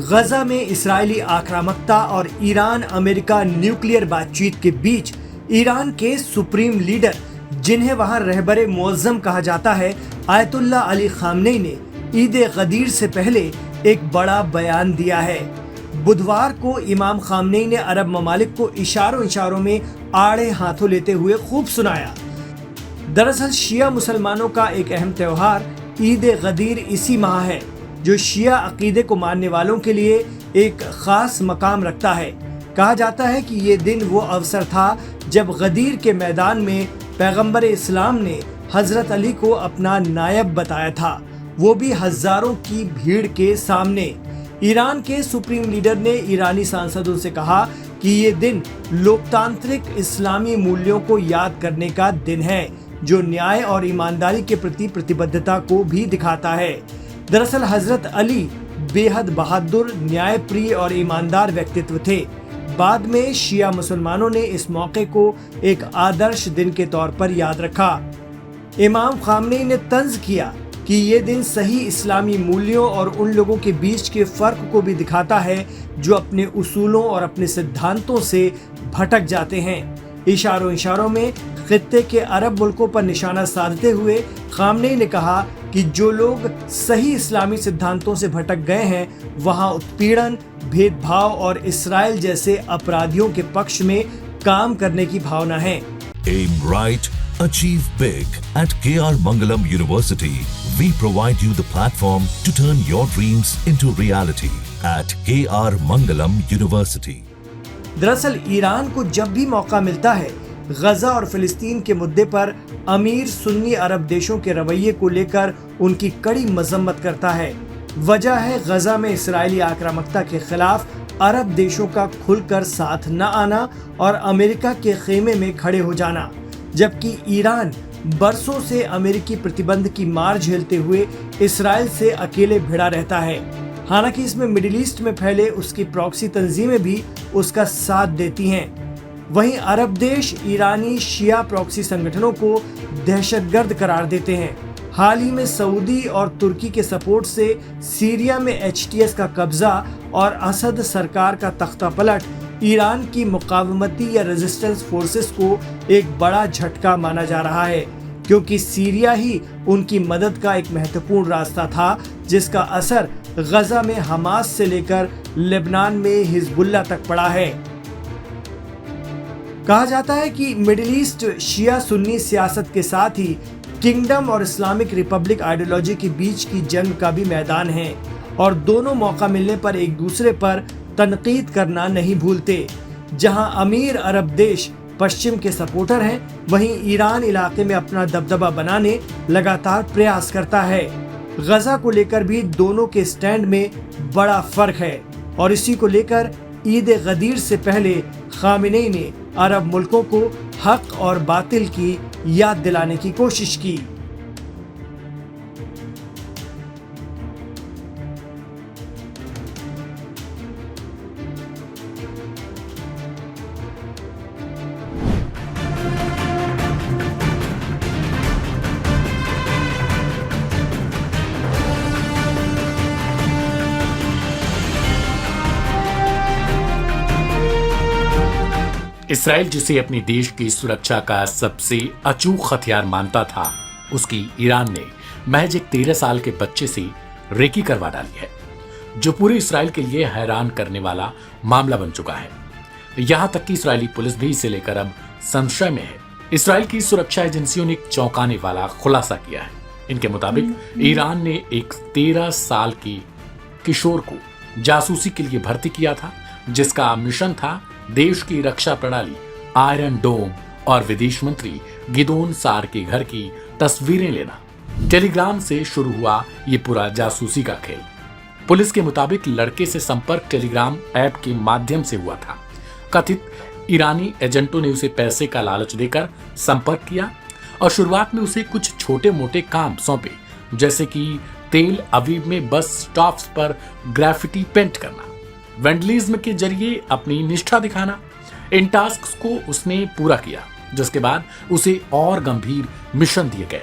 गजा में इस्राएली आक्रामकता और ईरान अमेरिका न्यूक्लियर बातचीत के बीच ईरान के सुप्रीम लीडर, जिन्हें वहां रहबरे मुअज्जम कहा जाता है, आयतुल्लाह अली खामनेई ने ईद गदीर से पहले एक बड़ा बयान दिया है। बुधवार को इमाम खामनेई ने अरब ममालिक को इशारों में आड़े हाथों लेते हुए खूब सुनाया। दरअसल शिया मुसलमानों का एक अहम त्योहार ईद गदीर इसी माह है, जो शिया अकीदे को मानने वालों के लिए एक खास मकाम रखता है। कहा जाता है कि ये दिन वो अवसर था जब गदीर के मैदान में पैगंबर इस्लाम ने हजरत अली को अपना नायब बताया था, वो भी हजारों की भीड़ के सामने। ईरान के सुप्रीम लीडर ने ईरानी सांसदों से कहा कि ये दिन लोकतांत्रिक इस्लामी मूल्यों को याद करने का दिन है, जो न्याय और ईमानदारी के प्रति प्रतिबद्धता को भी दिखाता है। दरअसल हजरत अली बेहद बहादुर, न्यायप्रिय और ईमानदार व्यक्तित्व थे। बाद में शिया मुसलमानों ने इस मौके को एक आदर्श दिन के तौर पर याद रखा। इमाम खामनेई ने तंज किया कि ये दिन सही इस्लामी मूल्यों और उन लोगों के बीच के फर्क को भी दिखाता है जो अपने उसूलों और अपने सिद्धांतों से भटक जाते हैं। इशारों में खित्ते के अरब मुल्कों पर निशाना साधते हुए खामनेई ने कहा कि जो लोग सही इस्लामी सिद्धांतों से भटक गए हैं, वहां उत्पीड़न, भेदभाव और इसराइल जैसे अपराधियों के पक्ष में काम करने की भावना है। Aim right, achieve big. At KR Mangalam University, we provide you the platform to turn your dreams into reality. At KR Mangalam University. दरअसल ईरान को जब भी मौका मिलता है, गजा और फिलिस्तीन के मुद्दे पर अमीर सुन्नी अरब देशों के रवैये को लेकर उनकी कड़ी मजम्मत करता है। वजह है गजा में इस्राएली आक्रामकता के खिलाफ अरब देशों का खुलकर साथ न आना और अमेरिका के खेमे में खड़े हो जाना, जबकि ईरान बरसों से अमेरिकी प्रतिबंध की मार झेलते हुए इस्राएल से अकेले भिड़ा रहता है। हालांकि इसमें मिडिल ईस्ट में फैले उसकी प्रॉक्सी तंजीमें भी उसका साथ देती हैं। वहीं अरब देश ईरानी शिया प्रॉक्सी संगठनों को दहशतगर्द करार देते हैं। हाल ही में सऊदी और तुर्की के सपोर्ट से सीरिया में HTS का कब्जा और असद सरकार का तख्ता पलट ईरान की मुकावमती या रेजिस्टेंस फोर्सेस को एक बड़ा झटका माना जा रहा है, क्योंकि सीरिया ही उनकी मदद का एक महत्वपूर्ण रास्ता था, जिसका असर गजा में हमास से लेकर लेबनान में हिजबुल्लाह तक पड़ा है। कहा जाता है कि मिडिल ईस्ट शिया सुन्नी सियासत के साथ ही किंगडम और इस्लामिक रिपब्लिक आइडियोलॉजी के बीच की जंग का भी मैदान है, और दोनों मौका मिलने पर एक दूसरे पर तनकीद करना नहीं भूलते। जहां अमीर अरब देश पश्चिम के सपोर्टर हैं, वहीं ईरान इलाके में अपना दबदबा बनाने लगातार प्रयास करता है। गजा को लेकर भी दोनों के स्टैंड में बड़ा फर्क है, और इसी को लेकर ईद गदीर से पहले खामनेई ने अरब मुल्कों को हक और बातिल की याद दिलाने की कोशिश की। इसराइल जिसे अपने देश की सुरक्षा का सबसे अचूक हथियार मानता था, उसकी ईरान ने महज एक 13 साल के बच्चे से रेकी करवा डाली है, जो पूरे इसराइल के लिए हैरान करने वाला मामला बन चुका है। यहां तक कि इसराइली पुलिस भी इसे लेकर अब संशय में है। इसराइल की सुरक्षा एजेंसियों ने एक चौंकाने वाला खुलासा किया है। इनके मुताबिक ईरान ने एक 13 साल की किशोर को जासूसी के लिए भर्ती किया था, जिसका मिशन था देश की रक्षा प्रणाली आयरन डोम और विदेश मंत्री गिदोन सार के घर की तस्वीरें लेना। टेलीग्राम से शुरू हुआ ये पूरा जासूसी का खेल। पुलिस के मुताबिक लड़के से संपर्क टेलीग्राम ऐप के माध्यम से हुआ था। कथित ईरानी एजेंटों ने उसे पैसे का लालच देकर संपर्क किया और शुरुआत में उसे कुछ छोटे मोटे काम सौंपे, जैसे कि तेल अवीव में बस स्टॉप्स पर ग्राफिटी पेंट करना, वेंडलिज्म के जरिए अपनी निष्ठा दिखाना। इन टास्क को उसने पूरा किया, जिसके बाद उसे और गंभीर मिशन दिए गए।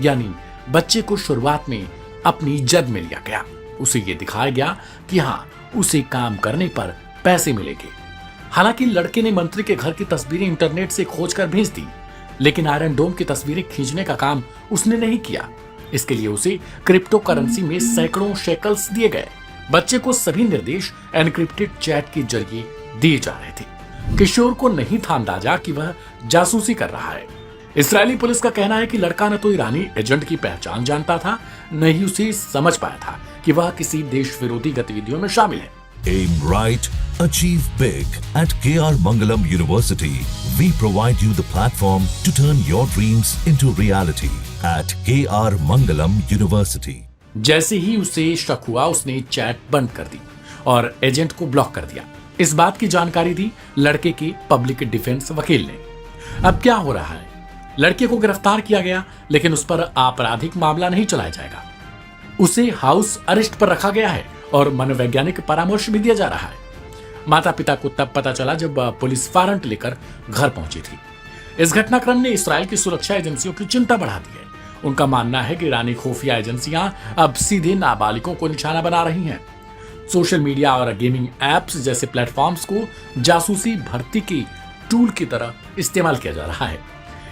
यानी बच्चे को शुरुआत में अपनी जद में लिया गया। उसे ये दिखाया गया कि हाँ, उसे काम करने पर पैसे मिलेंगे। हालांकि लड़के ने मंत्री के घर की तस्वीरें इंटरनेट से खोजकर भेज दी, लेकिन आयरन डोम की तस्वीरें खींचने का काम उसने नहीं किया। इसके लिए उसे क्रिप्टो करेंसी में सैकड़ों शेकल्स दिए गए। बच्चे को सभी निर्देश एनक्रिप्टेड चैट के जरिए दिए जा रहे थे। किशोर को नहीं था अंदाजा कि वह जासूसी कर रहा है। इस्राएली पुलिस का कहना है कि लड़का न तो ईरानी एजेंट की पहचान जानता था, न ही उसे समझ पाया था कि वह किसी देश विरोधी गतिविधियों में शामिल है। Aim right, achieve big. At KR Mangalam University, we provide you the platform to turn your dreams into reality. At KR Mangalam University. जैसे ही उसे शक हुआ, उसने चैट बंद कर दी और एजेंट को ब्लॉक कर दिया। इस बात की जानकारी दी लड़के के पब्लिक डिफेंस वकील ने। अब क्या हो रहा है? लड़के को गिरफ्तार किया गया, लेकिन उस पर आपराधिक मामला नहीं चलाया जाएगा। उसे हाउस अरेस्ट पर रखा गया है और मनोवैज्ञानिक परामर्श भी दिया जा रहा है। माता पिता को तब पता चला जब पुलिस वारंट लेकर घर पहुंची थी। इस घटनाक्रम ने इसराइल की सुरक्षा एजेंसियों की चिंता बढ़ा दी है। उनका मानना है कि ईरानी खुफिया एजेंसियां अब सीधे नाबालिगों को निशाना बना रही हैं। सोशल मीडिया और गेमिंग एप्स जैसे प्लेटफॉर्म्स को जासूसी भर्ती की टूल की तरह इस्तेमाल किया जा रहा है।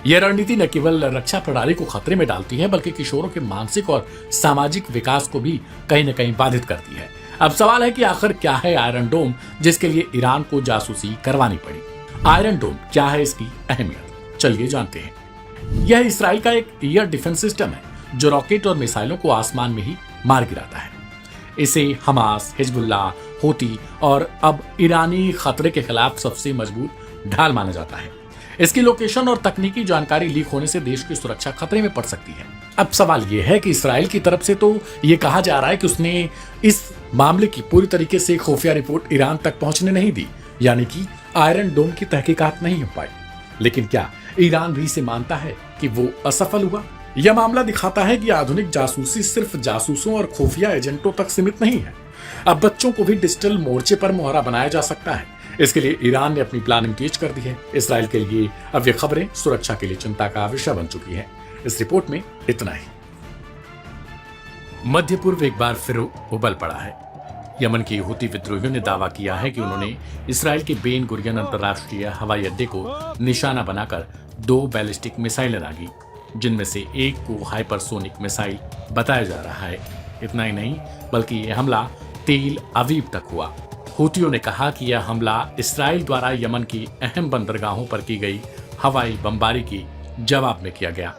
यह रणनीति न केवल रक्षा प्रणाली को खतरे में डालती है, बल्कि किशोरों के मानसिक और सामाजिक विकास को भी कहीं न कहीं बाधित करती है। अब सवाल है कि आखिर क्या है आयरन डोम, जिसके लिए ईरान को जासूसी करवानी पड़ी? आयरन डोम क्या है, इसकी अहमियत चलिए जानते हैं। यह इसराइल का एक एयर डिफेंस सिस्टम है जो रॉकेट और मिसाइलों को आसमान में ही मार गिराता है। इसे हमास, हिजबुल्लाह, हूती और अब ईरानी खतरे के खिलाफ सबसे मजबूत ढाल माना जाता है। इसकी लोकेशन और तकनीकी जानकारी लीक होने से देश की सुरक्षा खतरे में पड़ सकती है। अब सवाल यह है कि इसराइल की तरफ से तो यह कहा जा रहा है कि उसने इस मामले की पूरी तरीके से खुफिया रिपोर्ट ईरान तक पहुंचने नहीं दी, यानी कि आयरन डोम की तहकीकात नहीं हो पाई। लेकिन क्या ईरान भी इसे मानता है कि वो असफल हुआ? यह मामला दिखाता है कि आधुनिक जासूसी सिर्फ जासूसों और खुफिया एजेंटों तक सीमित नहीं है। अब बच्चों को भी डिजिटल मोर्चे पर मोहरा बनाया जा सकता है। इसके लिए ईरान ने अपनी प्लानिंग तेज कर दी है। इसराइल के लिए अब ये खबरें सुरक्षा के लिए चिंता का विषय बन चुकी है। इस रिपोर्ट में इतना ही। मध्य पूर्व एक बार फिर उबल पड़ा है। यमन के हूती विद्रोहियों ने दावा किया है कि उन्होंने इसराइल के बेन गुरियन अंतर्राष्ट्रीय हवाई अड्डे को निशाना बनाकर 2 बैलिस्टिक मिसाइलें दागी, जिनमें से एक को हाइपरसोनिक मिसाइल बताया जा रहा है। इतना ही नहीं, बल्कि यह हमला तेल अवीव तक हुआ। हूतियों ने कहा कि यह हमला इसराइल द्वारा यमन की अहम बंदरगाहों पर की गई हवाई बमबारी की जवाब में किया गया।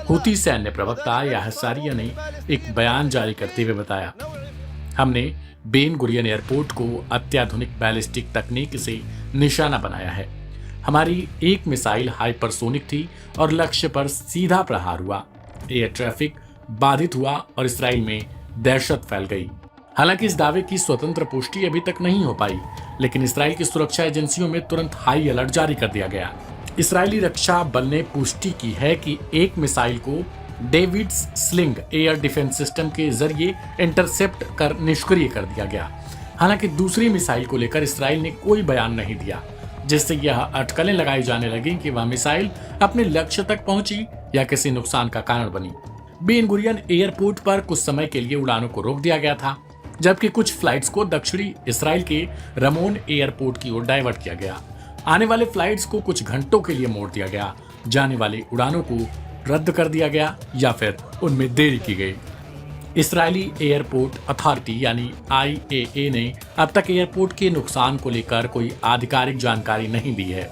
हूती सैन्य प्रवक्ता याहिया सारिया ने एक बयान जारी करते हुए बताया, हमने बेन गुरियन एयरपोर्ट को अत्याधुनिक बैलिस्टिक तकनीक से निशाना बनाया है। हमारी एक मिसाइल हाइपरसोनिक थी और लक्ष्य पर सीधा प्रहार हुआ। एयर ट्रैफिक बाधित हुआ और इसराइल में दहशत फैल गई। हालांकि इस दावे की स्वतंत्र पुष्टि अभी तक नहीं हो पाई, लेकिन इसराइल की सुरक्षा एजेंसियों में तुरंत हाई अलर्ट जारी कर दिया गया। इसराइली रक्षा बल ने पुष्टि की है कि एक मिसाइल को David's sling air defence system के जरिए इंटरसेप्ट कर निष्क्रिय कर दिया गया। हालांकि दूसरी मिसाइल को लेकर इसराइल ने कोई बयान नहीं दिया, जिससे यह अटकलें लगाई जाने लगी कि वह मिसाइल अपने लक्ष्य तक पहुंची या किसी नुकसान का कारण बनी। बेन गुरियन एयरपोर्ट पर कुछ समय के लिए उड़ानों को रोक दिया गया था, जबकि कुछ फ्लाइट्स को दक्षिणी इसराइल के रमोन एयरपोर्ट की ओर डाइवर्ट किया गया। आने वाले फ्लाइट्स को कुछ घंटों के लिए मोड़ दिया गया। जाने वाली उड़ानों को रद्द कर दिया गया या फिर उनमें देरी की गई। इसराइली एयरपोर्ट अथॉरिटी यानी IAA ने अब तक एयरपोर्ट के नुकसान को लेकर कोई आधिकारिक जानकारी नहीं दी है।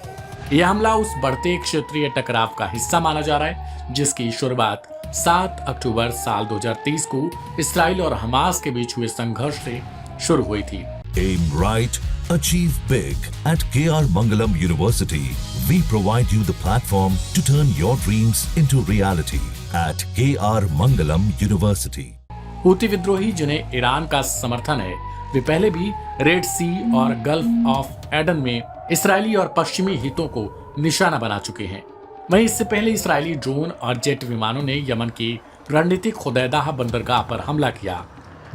यह हमला उस बढ़ते क्षेत्रीय टकराव का हिस्सा माना जा रहा है, जिसकी शुरुआत 7 अक्टूबर साल 2023 को इसराइल और हमास के बीच हुए संघर्ष से शुरू हुई थी। Aim right, achieve big. At KR Mangalam University, we provide you the platform to turn your dreams into reality. At KR Mangalam University. Houthi विद्रोही जिन्हें ईरान का समर्थन है, वे पहले भी रेड सी और गल्फ ऑफ एडन में इसराइली और पश्चिमी हितों को निशाना बना चुके हैं। वहीं इससे पहले इसराइली ड्रोन और जेट विमानों ने यमन की रणनीतिक खुदैदाह बंदरगाह पर हमला किया,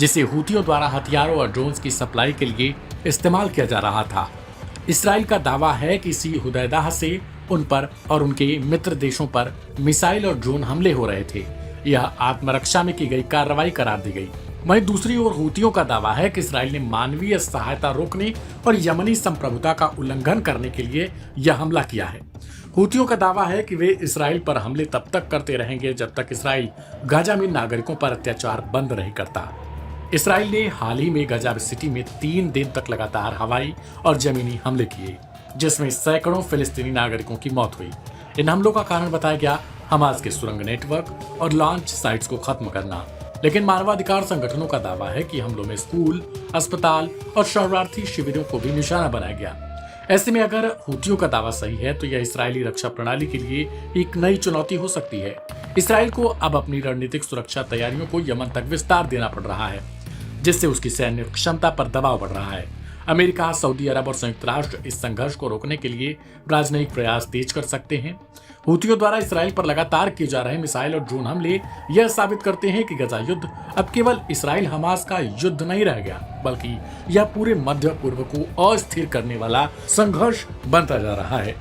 जिसे हूतियों द्वारा हथियारों और ड्रोन्स की सप्लाई के लिए इस्तेमाल किया जा रहा था। इसराइल का दावा है कि इसी हुदैदाह से उन पर और उनके मित्र देशों पर मिसाइल और ड्रोन हमले हो रहे थे। यह आत्मरक्षा में की गई कार्रवाई करार दी गई। वहीं दूसरी ओर हूतियों का दावा है कि इसराइल ने मानवीय सहायता रोकने और यमनी संप्रभुता का उल्लंघन करने के लिए यह हमला किया है। हूतियों का दावा है कि वे इसराइल पर हमले तब तक करते रहेंगे जब तक इसराइल गाजा में नागरिकों पर अत्याचार बंद नहीं करता। इसराइल ने हाल ही में गाजा सिटी में 3 दिन तक लगातार हवाई और जमीनी हमले किए, जिसमें सैकड़ों फिलिस्तीनी नागरिकों की मौत हुई। इन हमलों का कारण बताया गया हमास के सुरंग नेटवर्क और लॉन्च साइट्स को खत्म करना, लेकिन मानवाधिकार संगठनों का दावा है कि हमलों में स्कूल, अस्पताल और शरणार्थी शिविरों को भी निशाना बनाया गया। ऐसे में अगर हूतियों का दावा सही है तो यह इस्राएली रक्षा प्रणाली के लिए एक नई चुनौती हो सकती है। इसराइल को अब अपनी रणनीतिक सुरक्षा तैयारियों को यमन तक विस्तार देना पड़ रहा है, जिससे उसकी सैन्य क्षमता पर दबाव बढ़ रहा है। अमेरिका, सऊदी अरब और संयुक्त राष्ट्र इस संघर्ष को रोकने के लिए राजनयिक प्रयास तेज कर सकते हैं। हूतियों द्वारा इसराइल पर लगातार किए जा रहे मिसाइल और ड्रोन हमले यह साबित करते हैं कि गजा युद्ध अब केवल इसराइल हमास का युद्ध नहीं रह गया, बल्कि यह पूरे मध्य पूर्व को अस्थिर करने वाला संघर्ष बनता जा रहा है।